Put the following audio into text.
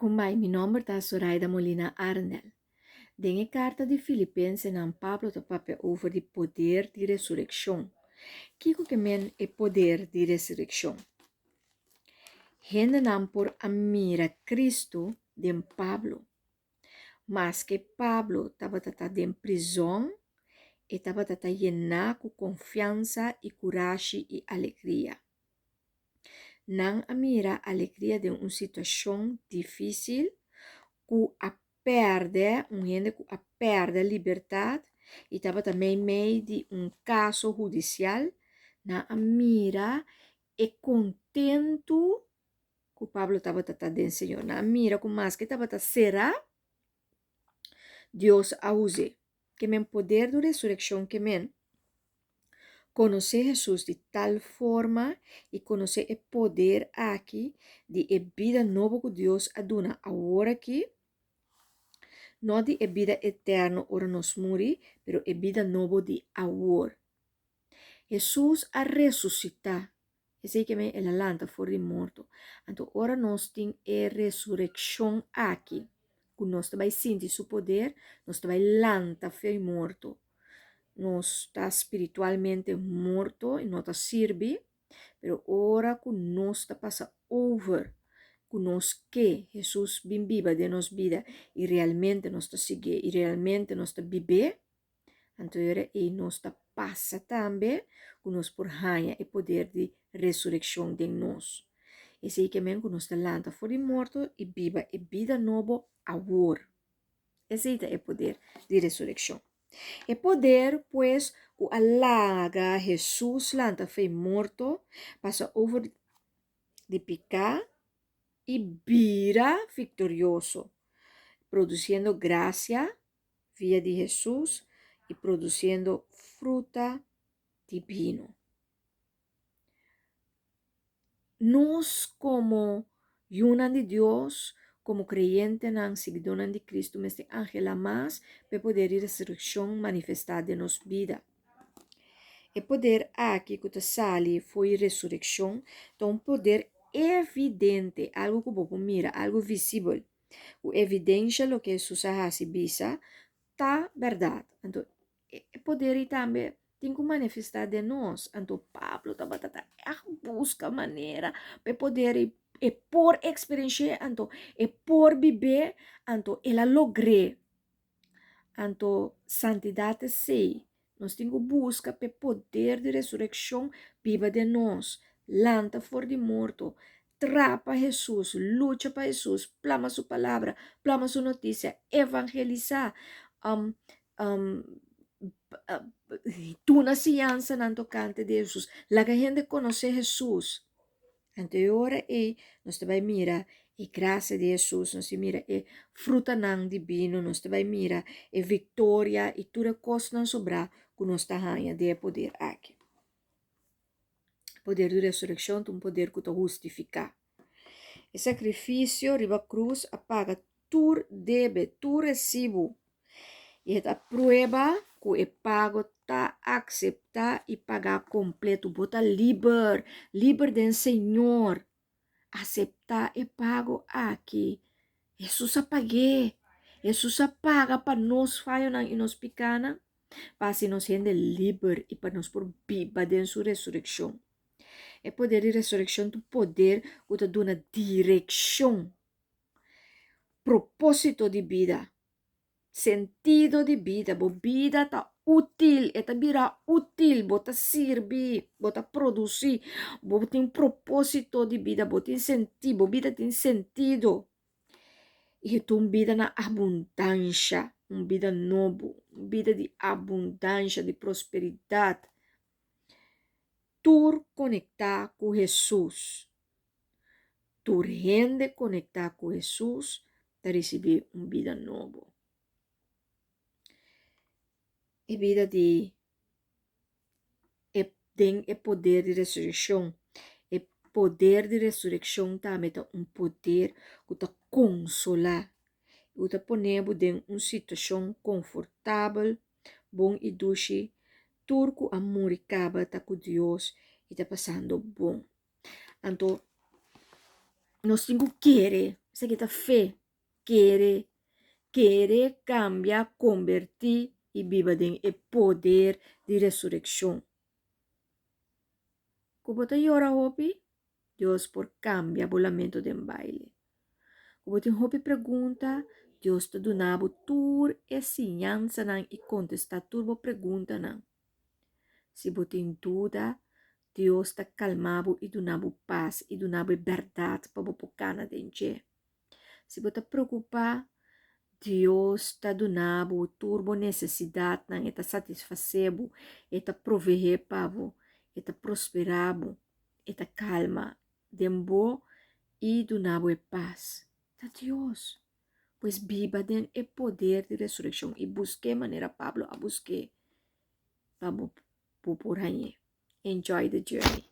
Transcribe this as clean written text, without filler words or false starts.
Kumbai, mi nome é Zoraida Molina Arnel. Dengue carta de Filipenses não Pablo te papel over de poder de ressurreição. Kiko que men é poder de ressurreição. Gente não por amira Cristo de Pablo. Mas que Pablo estava de prisão e estava llenar com confiança e coragem e alegria. Não amira a alegria de uma situação difícil, que a perde, gente que a perde a liberdade, e estava também meio de caso judicial, na mira e contento que o Pablo estava tratando Senhor, na mira com mais que estava será Deus a use, que men poder da ressurreição que men conhecer Jesus de tal forma e conhecer o poder aqui de a vida nova que Deus aduna agora aqui, não de a vida eterna ora nos muri, pero a vida nova de agora. Jesus a ressuscitar, esse que me ela lanta fora de morto. Então, ora nós tem a ressurreição aqui, que nós vai sentir seu poder, nós vai lanta foi morto. Nós está espiritualmente morto e não está sirve, pero ora que nós está passa over, que nós que Jesus bem viva de nos vida e realmente nós está seguir e realmente nós está viver, então e nós está passa também que nós por ganha e poder de ressurreição de nós. E sei que men que nós está lanta fora de morto e viva e vida nova agora. Esse é o poder de ressurreição. E poder, pues, o alaga Jesus lanta foi morto, passa over de picar e vira vitorioso, produzindo graça via de Jesus e produzindo fruta divino. Nós, como yunan de Deus, como creyente en seguidores de Cristo, este ángel más, para poder ir a resurrección manifestada en nos vida. E poder aqui que te sale foi resurreição, então poder evidente, algo que você mira, algo visível. O evidência lo que Jesus hace bisa, tá verdade. Então, poder e também tem que manifestar de nós. Então, Pablo estava busca maneira para poder e por experiência, então, e por viver, então, ela logre. Então, santidade sei. Nós temos que buscar o poder de ressurreição viva de nós. Lanta fora de morto. Trapa Jesus, luta para Jesus, plama sua palavra, plama sua notícia, evangelizar. Tu na ciência não tocante de Jesus. La que a gente conhece Jesus. Anterior nós também mira e graça de Jesus, nós mira e fruta não divino, nós também mira e vitória e tudo coisa não sobrar que nós ganha de poder aqui. Poder de ressurreição, um poder que te justificar. O sacrifício, riba cruz, apaga tu debe, tu recibo. E a prueba que o pago tá aceitar e pagar completo, bota livre do Senhor. Aceitar e pago aqui. Jesus apague. Jesus apaga para nós falhar e nos picana, para se nos rende livre e para nos por viva de sua ressurreição. É poder de ressurreição, do poder que te dá direção, propósito de vida, sentido de vida, bo vida tá útil, eta vira útil, bota servir, bota produzir, bo tem propósito de vida, bo tem sentido, bo vida tem sentido. E tu vida na abundância, vida novo, vida de abundância, de prosperidade. Tu conectar com Jesus. Tu rende conectar com Jesus para receber vida nova. E vida tem poder de ressurreição. E poder de ressurreição também é poder que te consolar. Que te ponemos em uma situação confortável, bom e doce. Turco amor e caba tá com Deus e tá passando bom. Então, nós temos que querer Se kita fé, querer cambiar, convertir e viva den o poder de ressurreição. Como te llora hopi, Deus por cambia o lamento den baile. Como te hopi pergunta, Deus te donava tur ensinança nan e contestar turbo pergunta nan. Se você tem dúvida, Deus te calmava e donava paz e donava verdade para você cana dentro. Se você te preocupa, Deus te donava o turbo necessidade nan e te satisfacebo e te proveer para você e te prosperava e te calma dembo e donava paz. Da Deus. Pois viva den o poder de ressurreição e busque maneira Pablo a busque para por aí. Enjoy the journey.